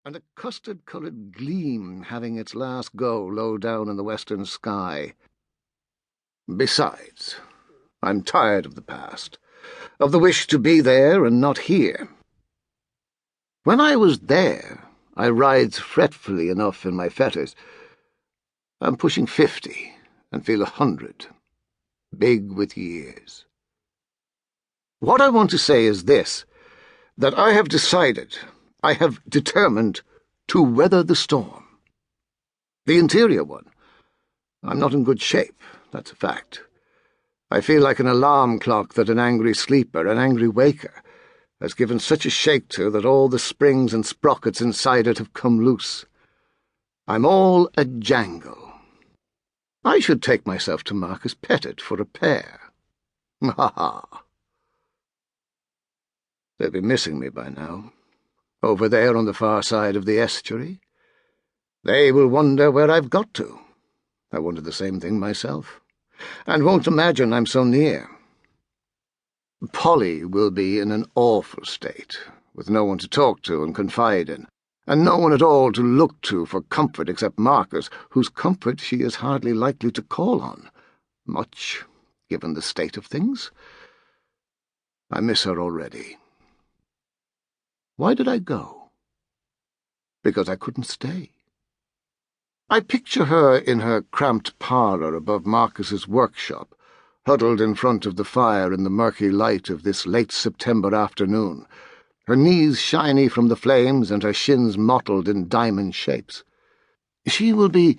and a custard-coloured gleam having its last go low down in the western sky. Besides, I'm tired of the past, of the wish to be there and not here. When I was there, I writhed fretfully enough in my fetters. I'm pushing 50 and feel 100, big with years. What I want to say is this, that I have determined to weather the storm. The interior one. I'm not in good shape, that's a fact. I feel like an alarm clock that an angry sleeper, an angry waker, has given such a shake to that all the springs and sprockets inside it have come loose. I'm all a jangle. I should take myself to Marcus Pettit for repair. Ha ha. They'll be missing me by now. Over there on the far side of the estuary. They will wonder where I've got to. I wonder the same thing myself, and won't imagine I'm so near. Polly will be in an awful state, with no one to talk to and confide in, and no one at all to look to for comfort except Marcus, whose comfort she is hardly likely to call on, much, given the state of things. I miss her already. Why did I go? Because I couldn't stay. I picture her in her cramped parlour above Marcus's workshop, huddled in front of the fire in the murky light of this late September afternoon, her knees shiny from the flames and her shins mottled in diamond shapes. She will be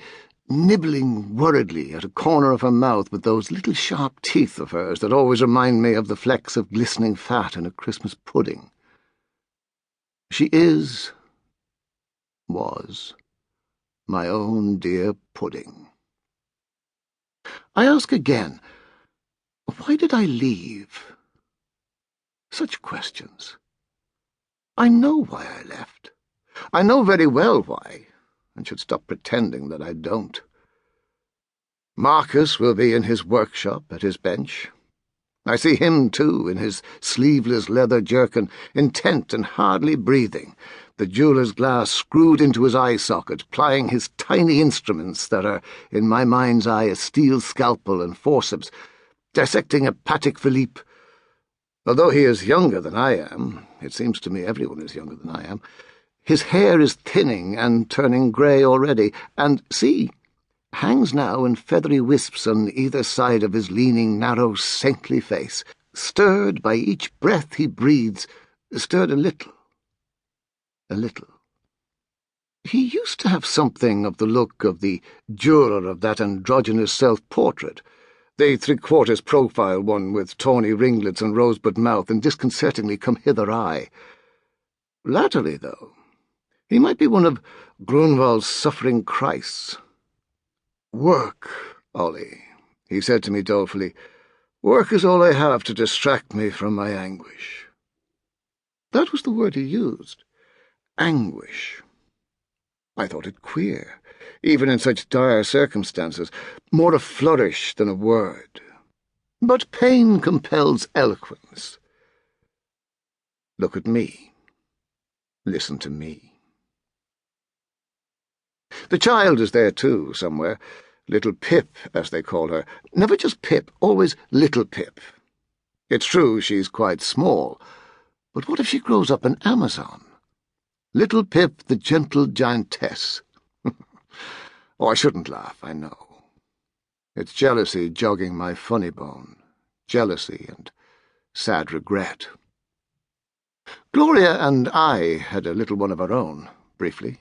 nibbling worriedly at a corner of her mouth with those little sharp teeth of hers that always remind me of the flecks of glistening fat in a Christmas pudding. She was, my own dear pudding. I ask again, why did I leave? Such questions. I know why I left. I know very well why, and should stop pretending that I don't. Marcus will be in his workshop at his bench. I see him, too, in his sleeveless leather jerkin, intent and hardly breathing, the jeweller's glass screwed into his eye socket, plying his tiny instruments that are, in my mind's eye, a steel scalpel and forceps, dissecting a Patek Philippe. Although he is younger than I am, it seems to me everyone is younger than I am, his hair is thinning and turning grey already, and, see, hangs now in feathery wisps on either side of his leaning, narrow, saintly face, stirred by each breath he breathes, stirred a little. A little. He used to have something of the look of the jeweller of that androgynous self-portrait, the three-quarters profile one with tawny ringlets and rosebud mouth and disconcertingly come-hither eye. Latterly, though, he might be one of Grunwald's suffering Christs. "Work, Ollie," he said to me dolefully. "Work is all I have to distract me from my anguish." That was the word he used. Anguish. I thought it queer, even in such dire circumstances, more a flourish than a word. But pain compels eloquence. Look at me. Listen to me. The child is there, too, somewhere. Little Pip, as they call her. Never just Pip, always Little Pip. It's true she's quite small, but what if she grows up an Amazon? Little Pip, the gentle giantess. Oh, I shouldn't laugh, I know. It's jealousy jogging my funny bone. Jealousy and sad regret. Gloria and I had a little one of our own, briefly.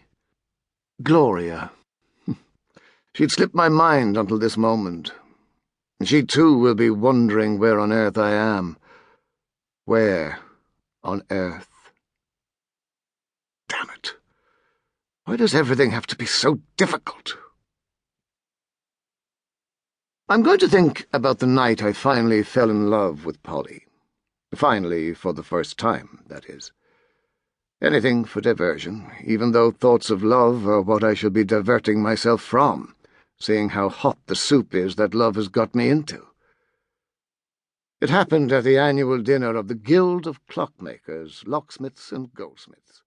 Gloria. She'd slipped my mind until this moment. She, too, will be wondering where on earth I am. Where on earth? Damn it. Why does everything have to be so difficult? I'm going to think about the night I finally fell in love with Polly. Finally, for the first time, that is. Anything for diversion, even though thoughts of love are what I should be diverting myself from, seeing how hot the soup is that love has got me into. It happened at the annual dinner of the Guild of Clockmakers, Locksmiths and Goldsmiths.